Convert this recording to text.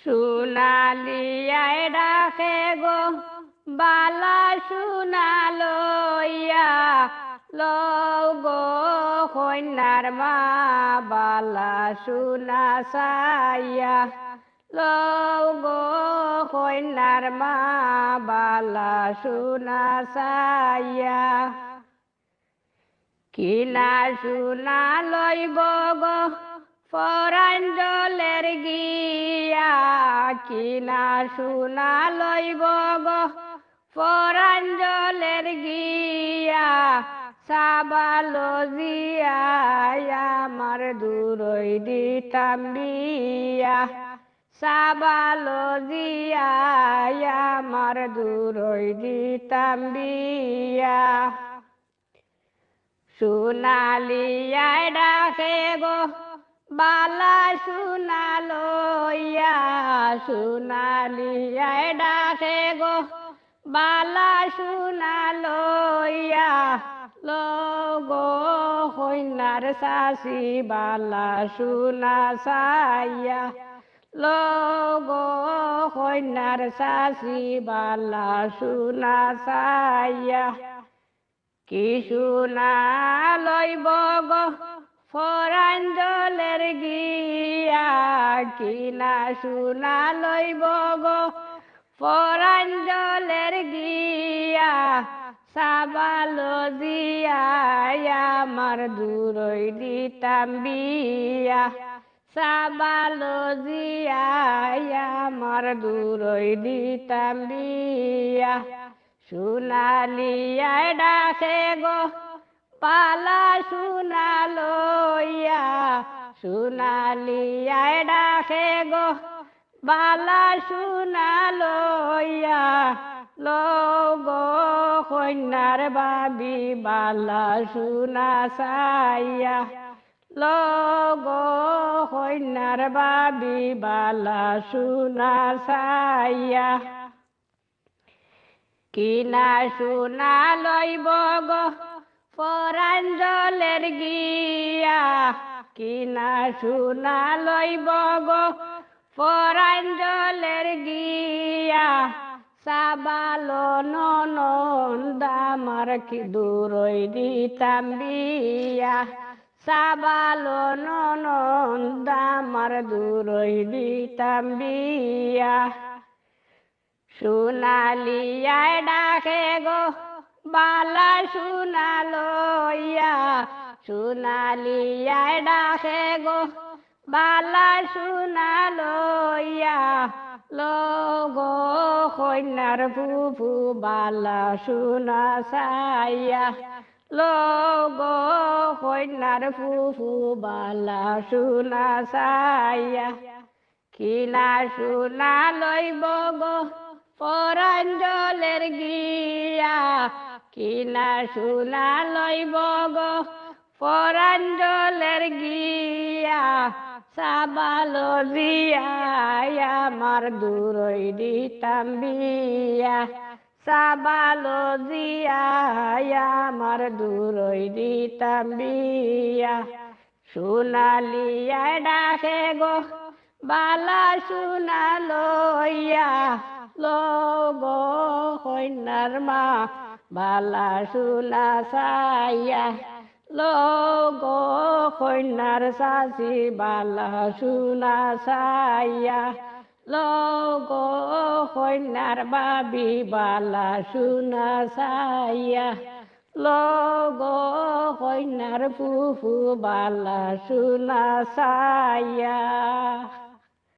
সোনালিয়ায় ডাকে গো বালা সোনা লইয়া লও গো কন্যার মা বালা সোনা চাইয়া লও গো কন্যার মা বালা সোনা চাইয়া কিনা সোনা লইব গো পরাঞ্জলের গিয়া কিনা সোনা লইব গো পরাঞ্জলের গিয়া সাবালো জিয়া আমার দূরই দিতাম বিয়া সাবালো জিয়া আমার দূরই দিতাম বিয়া সোনালিয়ায় ডাকে গো বালা সোনা লইয়া সোনালিয়ায় ডাকে গো বালা সোনা লইয়া লগো কন্যার শাশি বালা সোনা চাইয়া লগো কন্যার শাশি বালা সোনা চাইয়া কি সোনা লইব গো পরাঞ্জলের গিয়া কিনা সোনা লইব গো পরাঞ্জলের গিয়া সাবালো জিয়া আমার দূরই দিতাম বিয়া সাবালো জিয়া আমার দূরই দিতাম বিয়া সোনালিয়ায় ডাকে গো পালা সোনা লইয়া সোনালিয়ায় ডাকে গো বালা সোনা লইয়া লও গো কন্যার বাবি বালা সোনা চাইয়া লও গো কন্যার বাবি বালা সোনা চাইয়া কিনা সোনা লইব গো পরাঞ্জলের গিয়া কিনা সোনা লইব গো পরাঞ্জলের গিয়া সাবালো ননদ আমার কি দূরই দিতাম বিয়া সাবালো ননদ আমার দূরই দিতাম বিয়া সোনালিয়ায় ডাকে গো বালা সোনা লইয়া সোনালিয়ায় ডাকে গো বালা সোনা লইয়া লগো কন্যার ফুফু বালা সোনা চাইয়া লগো কন্যার ফুফু বালা সোনা চাইয়া কিনা সোনা লইব গো পরাঞ্জলের গিয়া কিনা সোনা লইব গো পরাঞ্জলের গিয়া সাবালো জিয়া আমার দূরই দিতাম বিয়া সাবালো জিয়া আমার দূরই দিতাম বিয়া সোনালিয়ায় ডাকে গো বালা সোনা লইয়া লগো কন্যার মা বালা সোনা চাইয়া লগো কন্যার শাশি বালা সোনা চাইয়া লগো কন্যার বাবি বালা সোনা চাইয়া লগো কন্যার ফুফু বালা সোনা চাইয়া